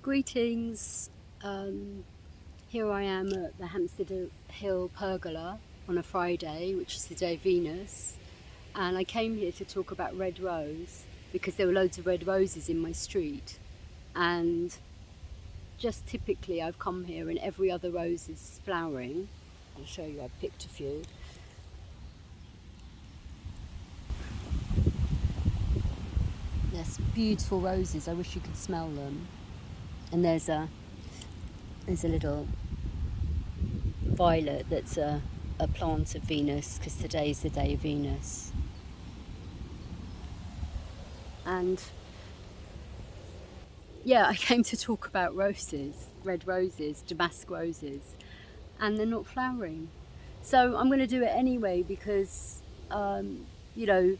Greetings. Here I am at the Hampstead Hill Pergola on a Friday, which is the day of Venus, and I came here to talk about red rose because there were loads of red roses in my street, and just typically I've come here and every other rose is flowering. I'll show you, I've picked a few. There's beautiful roses, I wish you could smell them. And there's a little violet that's a plant of Venus, because today's the day of Venus. And yeah, I came to talk about roses, red roses, damask roses, and they're not flowering. So I'm going to do it anyway because, you know,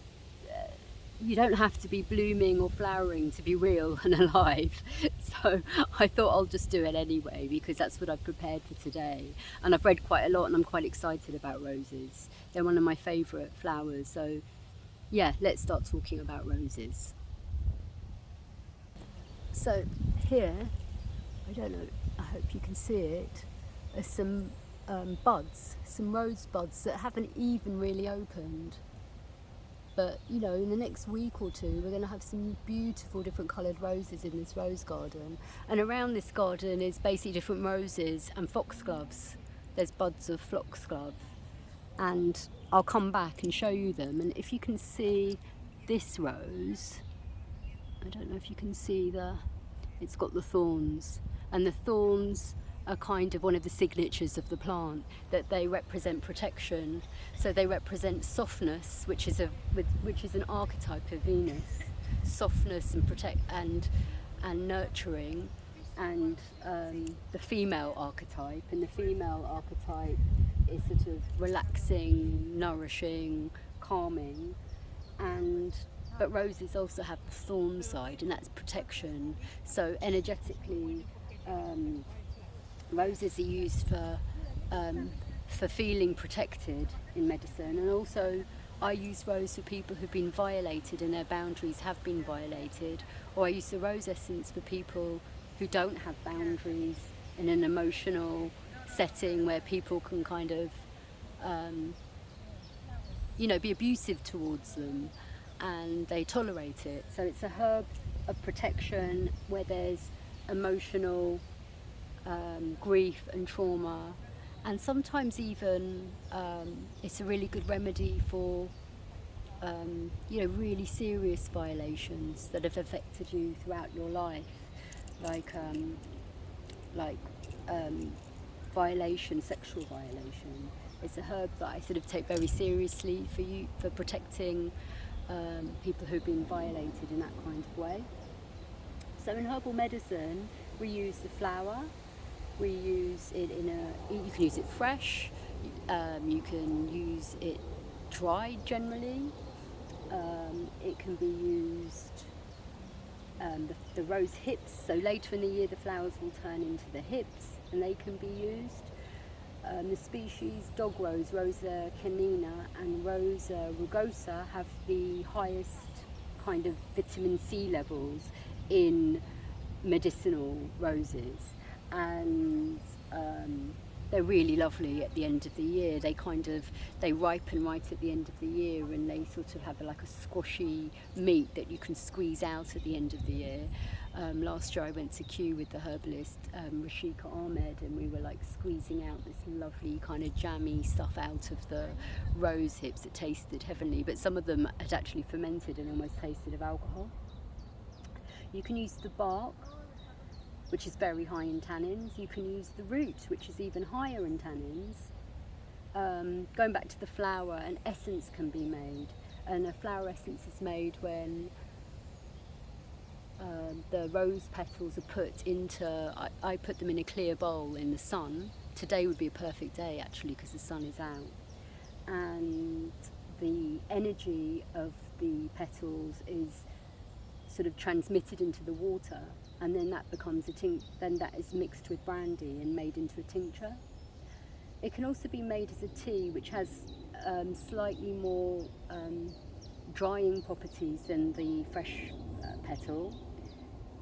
you don't have to be blooming or flowering to be real and alive. So I thought I'll just do it anyway because that's what I've prepared for today. And I've read quite a lot and I'm quite excited about roses. They're one of my favourite flowers. So yeah, let's start talking about roses. So here, I don't know, I hope you can see it, are some buds, some rose buds that haven't even really opened. But you know, in the next week or two we're going to have some beautiful different coloured roses in this rose garden, and around this garden is basically different roses and foxgloves. There's buds of foxglove, and I'll come back and show you them. And if you can see this rose, I don't know if you can see it's got the thorns, and the thorns are kind of one of the signatures of the plant, that they represent protection. So they represent softness, which is an archetype of Venus, softness and nurturing, and the female archetype. And the female archetype is sort of relaxing, nourishing, calming, but roses also have the thorn side, and that's protection. So energetically, roses are used for feeling protected in medicine, and also I use rose for people who've been violated and their boundaries have been violated, or I use the rose essence for people who don't have boundaries in an emotional setting where people can kind of be abusive towards them and they tolerate it. So it's a herb of protection where there's emotional grief and trauma, and sometimes even it's a really good remedy for really serious violations that have affected you throughout your life, like sexual violation. It's a herb that I sort of take very seriously for protecting people who've been violated in that kind of way. So in herbal medicine we use the flower. We use it you can use it fresh, you can use it dried generally, it can be used, the rose hips, so later in the year the flowers will turn into the hips and they can be used. The species dog rose, Rosa canina and Rosa rugosa, have the highest kind of vitamin C levels in medicinal roses, and they're really lovely at the end of the year. They ripen right at the end of the year, and they sort of have like a squashy meat that you can squeeze out at the end of the year. Last year I went to Kew with the herbalist Rashika Ahmed, and we were like squeezing out this lovely kind of jammy stuff out of the rose hips. It tasted heavenly, but some of them had actually fermented and almost tasted of alcohol. You can use the bark, which is very high in tannins. You can use the root, which is even higher in tannins. Going back to the flower, an essence can be made, and a flower essence is made when the rose petals are put into, I put them in a clear bowl in the sun. Today would be a perfect day actually because the sun is out, and the energy of the petals is sort of transmitted into the water, and then that becomes then that is mixed with brandy and made into a tincture. It can also be made as a tea, which has slightly more drying properties than the fresh petal.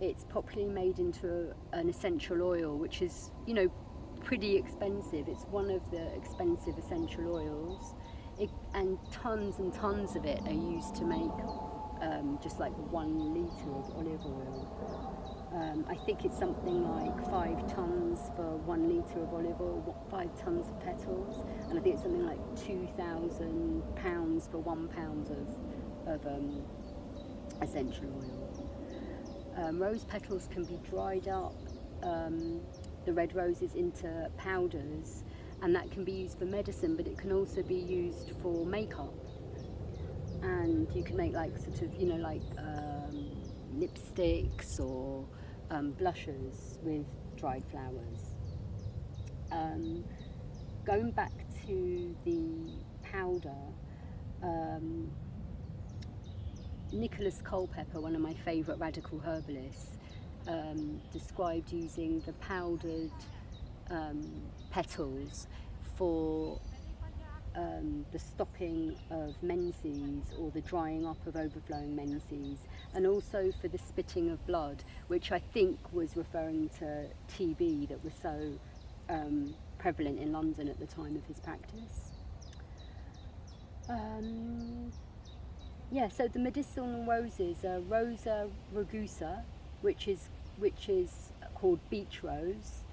it's popularly made into an essential oil, which is, you know, pretty expensive. It's one of the expensive essential oils, and tons of it are used to make just like 1 litre of olive oil. I think it's something like 5 tons for 1 litre of olive oil, 5 tons of petals, and I think it's something like £2,000 for £1 of essential oil. Rose petals can be dried up, the red roses, into powders, and that can be used for medicine, but it can also be used for makeup. And you can make like sort of, you know, like lipsticks or blushes with dried flowers. Going back to the powder, Nicholas Culpeper, one of my favourite radical herbalists, described using the powdered petals for the stopping of menses, or the drying up of overflowing menses, and also for the spitting of blood, which I think was referring to TB that was so prevalent in London at the time of his practice. Yeah, so the medicinal roses are Rosa rugosa, which is called beach rose,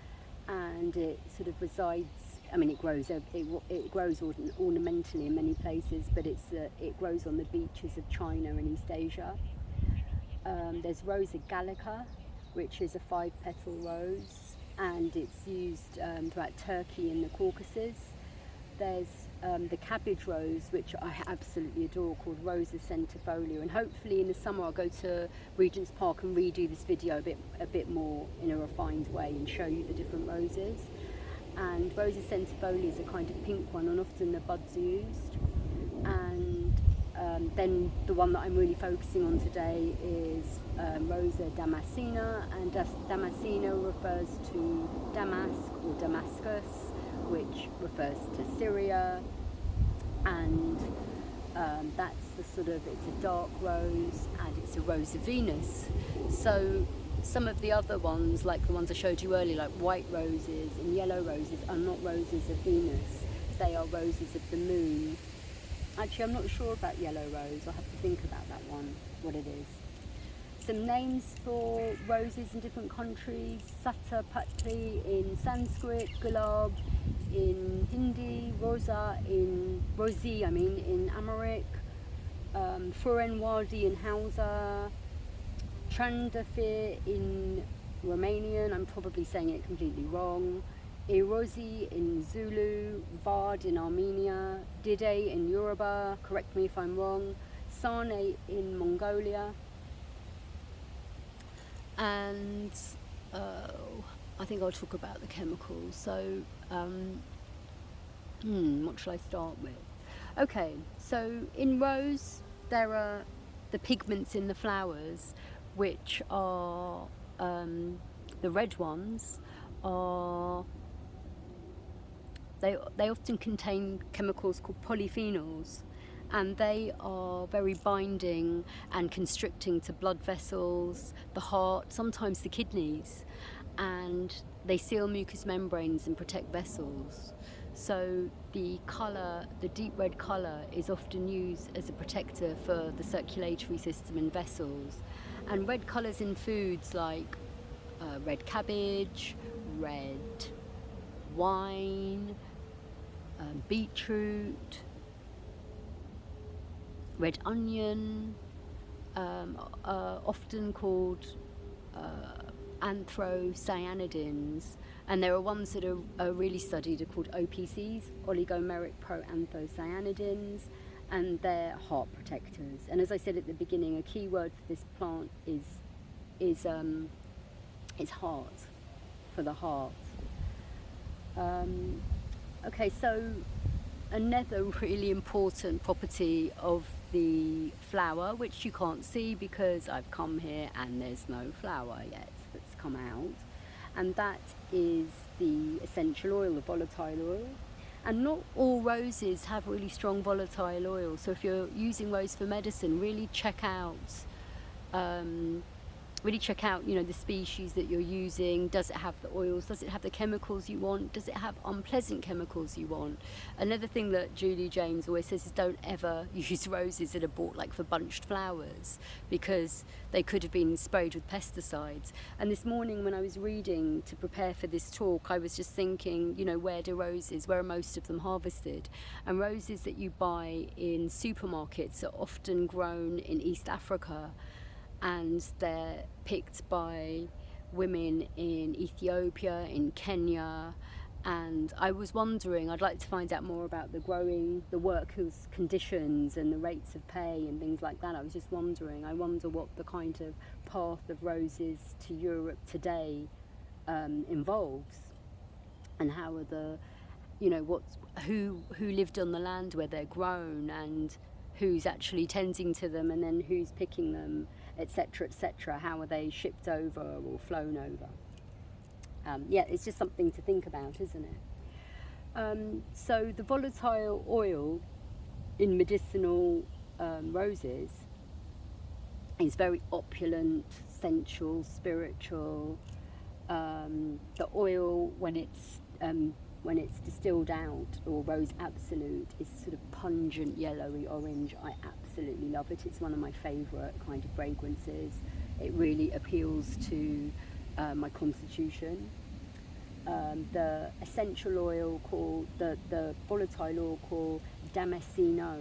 and it sort of resides. I mean, it grows ornamentally in many places, but it grows on the beaches of China and East Asia. There's Rosa gallica, which is a 5-petal rose, and it's used throughout Turkey and the Caucasus. There's the cabbage rose, which I absolutely adore, called Rosa centifolia, and hopefully in the summer I'll go to Regent's Park and redo this video a bit more in a refined way and show you the different roses. And Rosa centifolia is a kind of pink one, and often the buds are used. And then the one that I'm really focusing on today is Rosa Damasina, and Damasina refers to Damask or Damascus, which refers to Syria, and that's the sort of, it's a dark rose and it's a rose of Venus. So some of the other ones, like the ones I showed you earlier, like white roses and yellow roses, are not roses of Venus, they are roses of the moon. Actually, I'm not sure about yellow rose, I'll have to think about that one, what it is. Some names for roses in different countries: Sata Patri in Sanskrit, Gulab in Hindi, Rosi in Amharic, Furenwadi in Hausa, Trandafir in Romanian, I'm probably saying it completely wrong, Erosi in Zulu, Vard in Armenia, Dide in Yoruba, correct me if I'm wrong, Sane in Mongolia, and I think I'll talk about the chemicals. So what shall I start with? Okay, so in rose there are the pigments in the flowers, which are the red ones are, they often contain chemicals called polyphenols, and they are very binding and constricting to blood vessels, the heart, sometimes the kidneys, and they seal mucous membranes and protect vessels. So the colour, the deep red colour, is often used as a protector for the circulatory system and vessels. And red colours in foods like red cabbage, red wine, beetroot, red onion, are often called anthocyanidins, and there are ones that are really studied, are called OPCs, oligomeric proanthocyanidins, and they're heart protectors. And as I said at the beginning, a key word for this plant is heart, for the heart. Okay, so another really important property of the flower, which you can't see because I've come here and there's no flower yet that's come out, and that is the essential oil, the volatile oil. And not all roses have really strong volatile oil, so if you're using rose for medicine, really check out really check out, you know, the species that you're using. Does it have the oils? Does it have the chemicals you want? Does it have unpleasant chemicals you want? Another thing that Julie James always says is don't ever use roses that are bought like for bunched flowers, because they could have been sprayed with pesticides. And this morning when I was reading to prepare for this talk, I was just thinking, you know, where are most of them harvested? And roses that you buy in supermarkets are often grown in East Africa, and they're picked by women in Ethiopia, in Kenya. And I was wondering, I'd like to find out more about the workers' conditions and the rates of pay and things like that. I was just wondering, I wonder what the kind of path of roses to Europe today involves, and how are the, you know, who lived on the land where they're grown, and who's actually tending to them, and then who's picking them, etc., etc. How are they shipped over or flown over? Yeah, it's just something to think about, isn't it? So the volatile oil in medicinal roses is very opulent, sensual, spiritual. The oil, when it's distilled out, or rose absolute, is sort of pungent, yellowy orange. I absolutely love it. It's one of my favourite kind of fragrances. It really appeals to my constitution. The essential oil called, the volatile oil called Damasina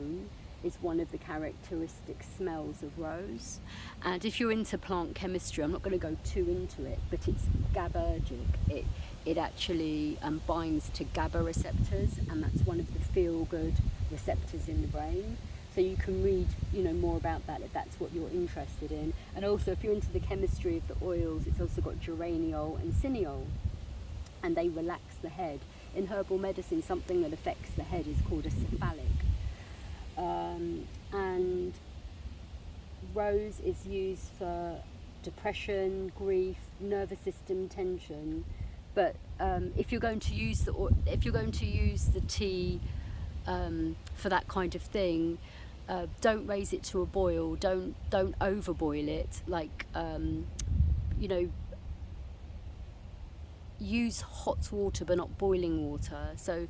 is one of the characteristic smells of rose. And if you're into plant chemistry, I'm not going to go too into it, but it's GABAergic. It actually binds to GABA receptors, and that's one of the feel-good receptors in the brain. So you can read, you know, more about that if that's what you're interested in. And also, if you're into the chemistry of the oils, it's also got geraniol and cineol, and they relax the head. In herbal medicine, something that affects the head is called a cephalic. And rose is used for depression, grief, nervous system tension. But if you're going to use the tea for that kind of thing, don't raise it to a boil. Don't overboil it. Like you know, use hot water but not boiling water. So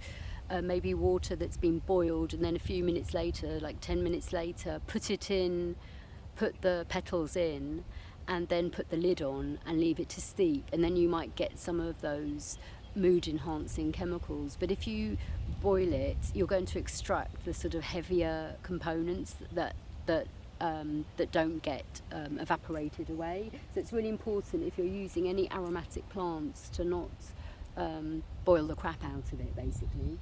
maybe water that's been boiled, and then a few minutes later, like 10 minutes later, put the petals in, and then put the lid on and leave it to steep, and then you might get some of those mood enhancing chemicals. But if you boil it, you're going to extract the sort of heavier components that don't get evaporated away. So it's really important, if you're using any aromatic plants, to not boil the crap out of it, basically.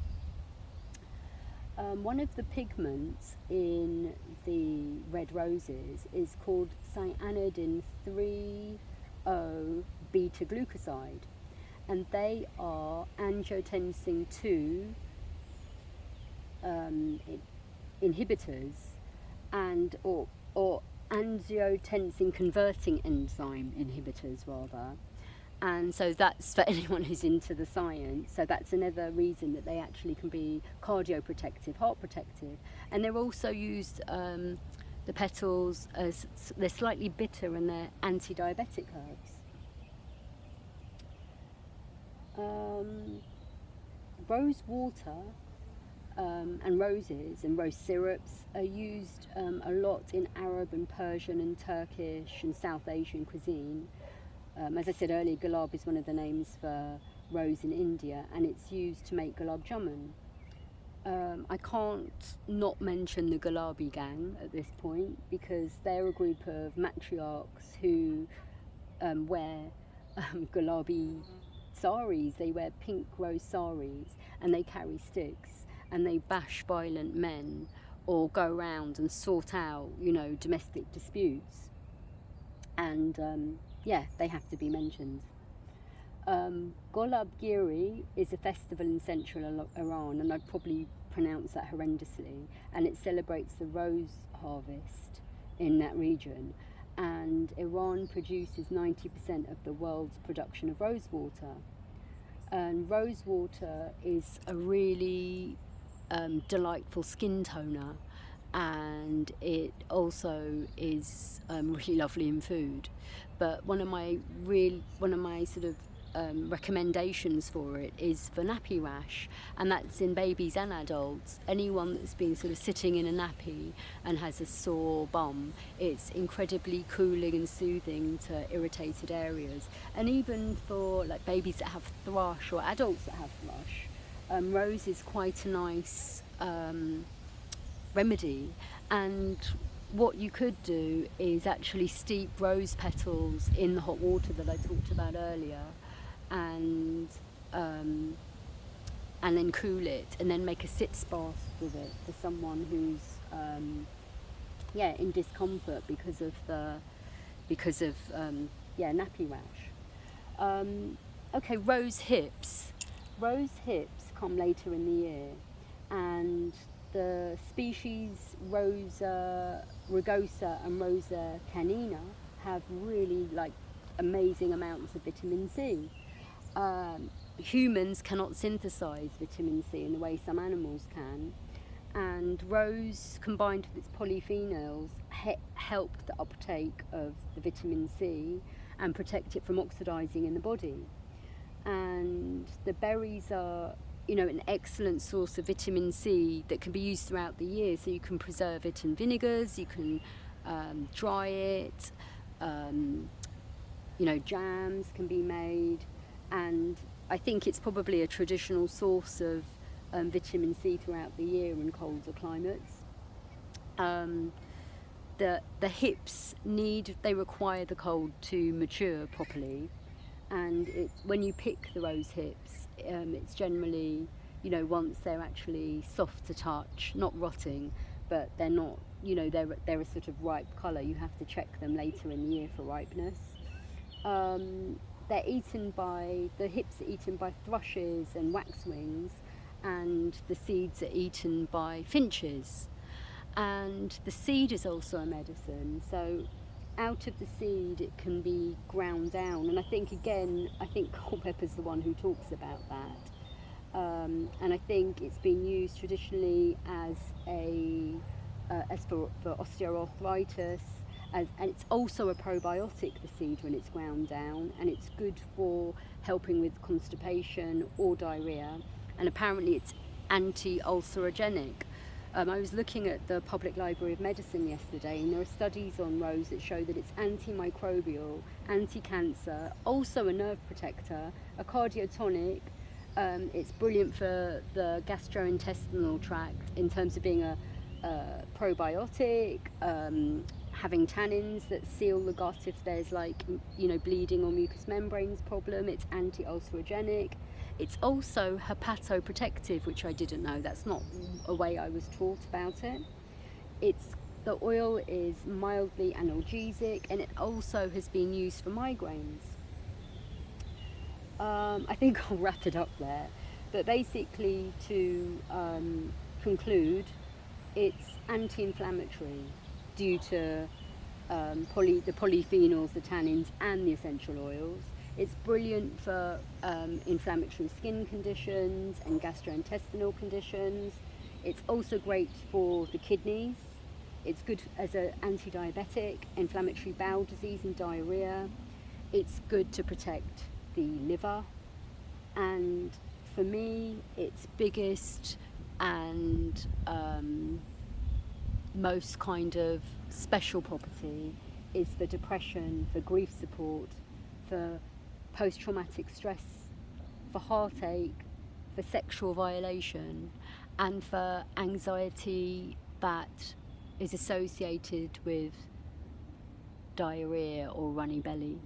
One of the pigments in the red roses is called cyanidin 3-O-beta-glucoside, and they are angiotensin II inhibitors, and or angiotensin converting enzyme inhibitors rather. And so that's for anyone who's into the science. So that's another reason that they actually can be cardioprotective, heart protective. And they're also used, the petals, as they're slightly bitter, and they're anti-diabetic herbs. Rose water and roses and rose syrups are used a lot in Arab and Persian and Turkish and South Asian cuisine. As I said earlier, gulab is one of the names for rose in India, and it's used to make gulab jamun. I can't not mention the Gulabi gang at this point, because they're a group of matriarchs who wear Gulabi saris. They wear pink rose saris, and they carry sticks, and they bash violent men, or go around and sort out, you know, domestic disputes. And yeah, they have to be mentioned. Golab Giri is a festival in central Iran, and I'd probably pronounce that horrendously, and it celebrates the rose harvest in that region. And Iran produces 90% of the world's production of rose water. And rose water is a really delightful skin toner, and it also is really lovely in food. But one of my sort of recommendations for it is for nappy rash, and that's in babies and adults. Anyone that's been sort of sitting in a nappy and has a sore bum, it's incredibly cooling and soothing to irritated areas. And even for like babies that have thrush or adults that have thrush, rose is quite a nice remedy. And what you could do is actually steep rose petals in the hot water that I talked about earlier, and then cool it, and then make a sitz bath with it for someone who's in discomfort because of nappy rash. Okay, rose hips. Rose hips come later in the year, and the species Rosa rugosa and Rosa canina have really like amazing amounts of vitamin C. Humans cannot synthesize vitamin C in the way some animals can, and rose combined with its polyphenols help the uptake of the vitamin C and protect it from oxidizing in the body. And the berries are, an excellent source of vitamin C that can be used throughout the year. So you can preserve it in vinegars, you can dry it, jams can be made, and I think it's probably a traditional source of vitamin C throughout the year in colder climates. The hips require the cold to mature properly, and when you pick the rose hips, it's generally, once they're actually soft to touch, not rotting, but they're not, they're a sort of ripe colour. You have to check them later in the year for ripeness. The hips are eaten by thrushes and waxwings, and the seeds are eaten by finches. And the seed is also a medicine, so out of the seed it can be ground down, and I think Culpepper's the one who talks about that, and I think it's been used traditionally as for osteoarthritis, and it's also a probiotic, the seed, when it's ground down, and it's good for helping with constipation or diarrhea, and apparently it's anti-ulcerogenic. I was looking at the Public Library of Medicine yesterday, and there are studies on rose that show that it's antimicrobial, anti-cancer, also a nerve protector, a cardiotonic. It's brilliant for the gastrointestinal tract in terms of being a probiotic, having tannins that seal the gut if there's bleeding or mucous membranes problem. It's anti-ulcerogenic. It's also hepatoprotective, which I didn't know. That's not a way I was taught about it. The oil is mildly analgesic, and it also has been used for migraines. I think I'll wrap it up there. But basically, to conclude, it's anti-inflammatory due to the polyphenols, the tannins, and the essential oils. It's brilliant for inflammatory skin conditions and gastrointestinal conditions. It's also great for the kidneys. It's good as an anti-diabetic, inflammatory bowel disease and diarrhea. It's good to protect the liver. And for me, its biggest and most kind of special property is for depression, for grief support, for post-traumatic stress, for heartache, for sexual violation, and for anxiety that is associated with diarrhea or runny belly.